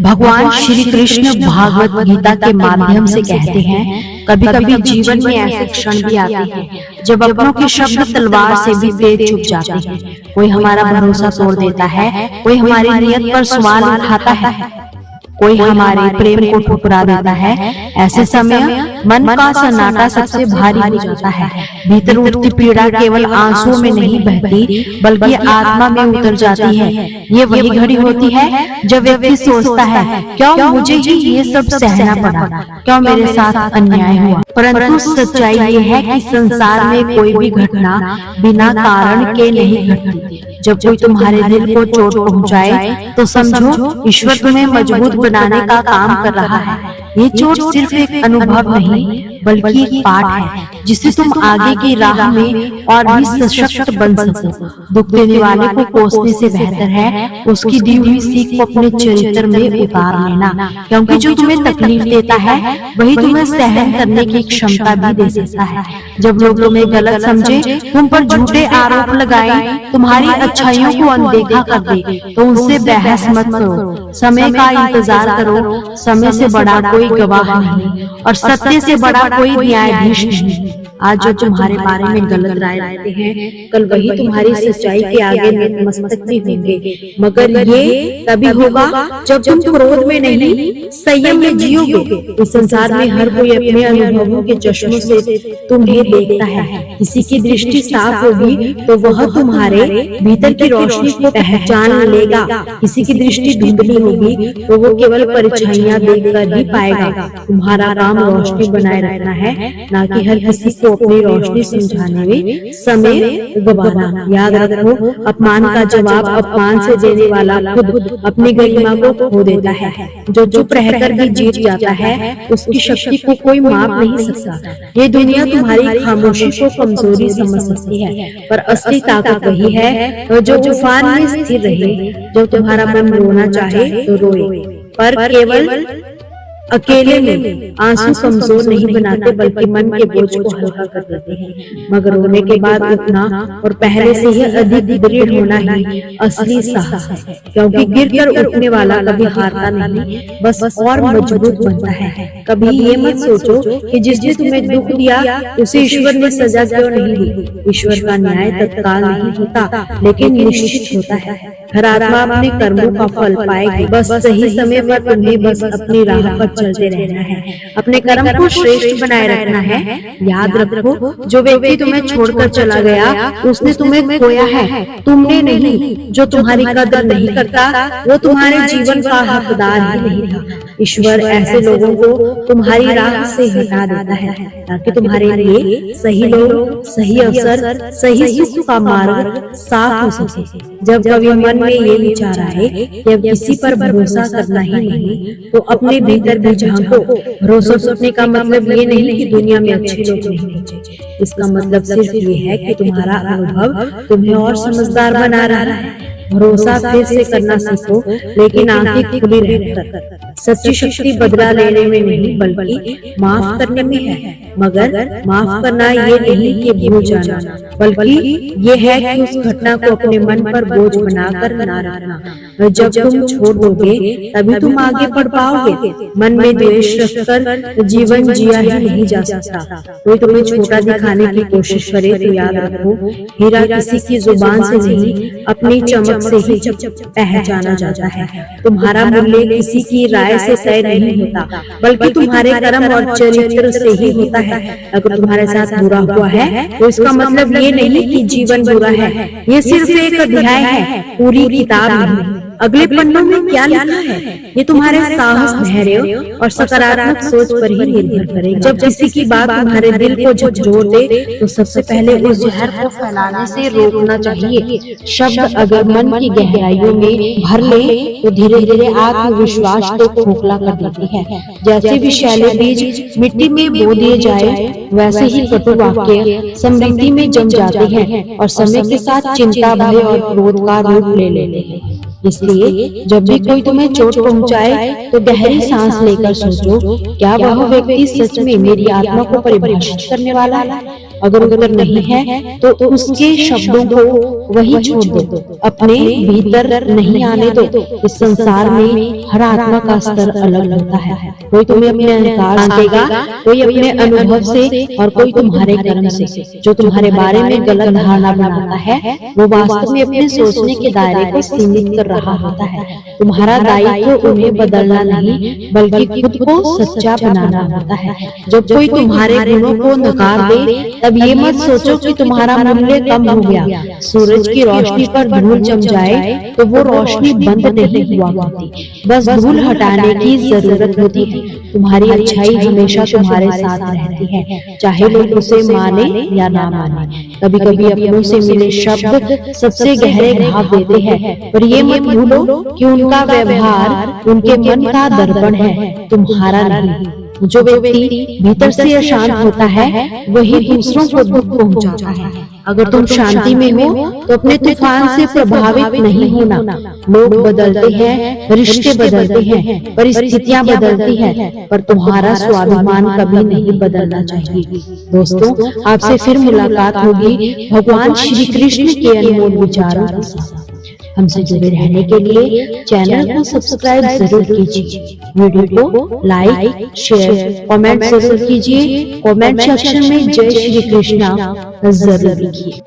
भगवान श्री कृष्ण भागवत गीता के माध्यम से कहते हैं, कभी कभी जीवन में ऐसे क्षण भी आते हैं जब अपनों के शब्द तलवार से भी तेज चुप जाते हैं। कोई हमारा भरोसा तोड़ देता है, कोई हमारी नियत पर सवाल उठाता है, कोई हमारे प्रेम को ठुकरा देता है। ऐसे समय मन का सन्नाटा सबसे भारी हो जाता है। भीतर उठती पीड़ा केवल आंसुओं में नहीं बहती, बल्कि आत्मा में उतर जाती है। ये वही घड़ी होती है जब व्यक्ति सोचता है, क्यों मुझे ही ये सब सहना पड़ा, क्यों मेरे साथ अन्याय हुआ। परंतु सच्चाई ये है कि संसार में कोई भी घटना बिना कारण के नहीं घटती। जब कोई तुम्हारे दिल को चोट पहुंचाए तो समझो ईश्वर तुम्हें मजबूत बनाने का काम कर रहा है। ये चोट सिर्फ एक अनुभव नहीं, बल्कि एक पाठ है जिससे तुम आगे की राह में और भी सशक्त बन सको। दुख देने वाले को कोसने से बेहतर है उसकी दी हुई सीख को अपने चरित्र में उतार लेना, क्योंकि जो तुम्हें तकलीफ देता है वही तुम्हें सहन करने की क्षमता भी दे सकता है। जब लोग तुम्हें गलत समझे, तुम पर झूठे आरोप लगाए, तुम्हारी अच्छाइयों को अनदेखा कर दे, तो उनसे बहस मत करो। समय का इंतजार करो। समय से बड़ा कोई गवाह नहीं और सत्य से बड़ा कोई न्यायाधीश नहीं। आज जो तुम्हारे बारे में गलत राय देते हैं, कल वही तुम्हारी सच्चाई के आगे नतमस्तक भी होंगे। मगर ये तभी होगा जब तुम क्रोध में नहीं, संयम में जियोगे। इस संसार में हर कोई अपने अनुभवों के चश्मों से तुम्हें देखता है। किसी की दृष्टि साफ होगी तो वह तुम्हारे भीतर की रोशनी को पहचान लेगा। किसी की दृष्टि धुंधली होगी तो वो केवल परछाइयां देखकर ही पाएगा। तुम्हारा काम रोशनी बनाए रखना है, ना कि हर किसी को अपनी रोशनी समझाने में समय गवाना। याद रखो, अपमान का जवाब अपमान से देने वाला खुद अपनी गरिमा को खो देता है। जो चुप रहकर भी जीत जाता है उसकी शक्ति को कोई माप नहीं सकता। ये दुनिया तुम्हारी खामोशी को कमजोरी समझ सकती है, पर असली ताकत वही है जो तूफान में स्थिर रहे। जब तुम्हारा मन रोना चाहे तो रोए, पर केवल अकेले में। आंसू कमजोर नहीं बनाते, बल्कि मन के बोझ को हल्का कर देते हैं। मगर रोने के बाद उठना और पहले से ही अधिक दृढ़ होना ही असली साहस है, क्योंकि गिरकर उठने वाला कभी हारता नहीं, बस और मजबूत बनता है। कभी ये मत सोचो कि जिसने तुम्हें दुख दिया उसे ईश्वर ने सजा क्यों नहीं दी। ईश्वर का न्याय तत्काल नहीं होता, लेकिन निश्चित होता है। हर आत्मा अपने कर्मों का फल पाएगी। बस सही समय पर तुम्हें बस अपनी राह पर चलते रहना है, अपने कर्म को श्रेष्ठ बनाए रखना है। याद रखो, जो व्यक्ति तुम्हें छोड़कर चला गया उसने तुम्हें खोया है, तुमने नहीं। जो तुम्हारी कदर नहीं करता वो तुम्हारे जीवन का हकदार ही नहीं था। ईश्वर ऐसे लोगों को तुम्हारी राह से हटा देता है ताकि तुम्हारे लिए सही लोग, सही अवसर, सही सुख का मार्ग साफ हो सके। जब कभी मन में ये विचार आए कि अब किसी पर भरोसा करना ही नहीं, तो अपने भीतर भी झांको। भरोसा करने का मतलब ये नहीं कि दुनिया में अच्छे लोग नहीं बचे। इसका मतलब सिर्फ ये है कि तुम्हारा अनुभव तुम्हें और समझदार बना रहा है। भरोसा फिर से करना सीखो, लेकिन आंखें खुली रहकर। सच्ची शक्ति बदला लेने में नहीं, बल्कि माफ करने में है। मगर माफ करना ये नहीं कि भूल जाना, बल्कि ये है कि उस घटना को अपने मन पर बोझ बनाकर ना रखना। जब तुम छोड़ दोगे तभी तुम आगे बढ़ पाओगे। मन में द्वेष रखकर जीवन जिया ही नहीं जा सकता। कोई तुम्हें छोटा दिखाने की कोशिश करे तो याद रखो, हीरा किसी की जुबान से नहीं, अपनी चमक से ही पहचाना जाता है। तुम्हारा मूल्य किसी की राय से तय नहीं होता, बल्कि तुम्हारे कर्म और चरित्र से ही होता है। अगर तुम्हारे साथ बुरा हुआ है तो इसका मतलब ये नहीं कि जीवन बुरा है, ये सिर्फ एक अध्याय है, पूरी किताब नहीं। अगले पन्नों में क्या लिखा है ये तुम्हारे साहस, धैर्य और सकारात्मक सोच पर ही निर्भर करेगा। जब किसी की बात तुम्हारे दिल को झकझोर दे तो सबसे पहले उस जहर को फैलाने से रोकना चाहिए। शब्द अगर मन की गहराइयों में भर ले तो धीरे धीरे आत्मविश्वास को खोखला कर देती है। जैसे विषैले बीज मिट्टी में बो दिए जाए, वैसे ही कटु वाक्य समृद्धि में जम जाते हैं और समय के साथ चिंता, भय और क्रोध का रूप ले लेते हैं। इसलिए जब भी कोई तुम्हें चोट पहुंचाए तो गहरी सांस लेकर सोचो, क्या वह व्यक्ति सच में मेरी आत्मा को परिभाषित करने वाला है। अगर उत्तर नहीं है तो उसके शब्दों को वही छोड़ दो, अपने भीतर नहीं आने दो। इस संसार में हर आत्मा का स्तर अलग होता है। कोई तुम्हें अपने अहंकार से देगा, कोई अपने अनुभव से और कोई तुम्हारे कर्म से। जो तुम्हारे बारे में गलत धारणा बनाता है वो वास्तव में अपने सोचने के दायरे को सीमित कर रहा होता है। तुम्हारा दायित्व उन्हें बदलना नहीं बल्कि खुद को सच्चा बनाना होता है। जब कोई तुम्हारे गुणों को नकार दे तब ये मत सोचो कि तुम्हारा मूल्य कम हो गया। सूरज की रोशनी पर धूल जम जाए तो वो रोशनी बंद नहीं हुआ करती, बस धूल हटाने की जरूरत होती है। तुम्हारी अच्छाई हमेशा तुम्हारे साथ रहती है, चाहे लोग उसे माने या ना माने। कभी कभी अपनों से मिले शब्द सबसे गहरे घाव देते हैं, पर ये मत भूलो कि उनका व्यवहार उनके मन का दर्पण है, तुम्हारा नहीं। जो व्यक्ति भीतर से अशांत होता है वही दूसरों को दुख पहुंचाता है। अगर तुम शांति में हो तो अपने तूफान से प्रभावित नहीं होना। लोग बदलते हैं, रिश्ते बदलते हैं, परिस्थितियां बदलती हैं, पर तुम्हारा स्वाभिमान कभी नहीं बदलना चाहिए। दोस्तों, आपसे फिर मुलाकात होगी भगवान श्री कृष्ण के अनमोल विचारों के साथ। हमसे जुड़े रहने के लिए चैनल को सब्सक्राइब जरूर कीजिए, वीडियो को लाइक, शेयर, कमेंट जरूर कीजिए। कमेंट सेक्शन में जय श्री कृष्णा जरूर लिखिए।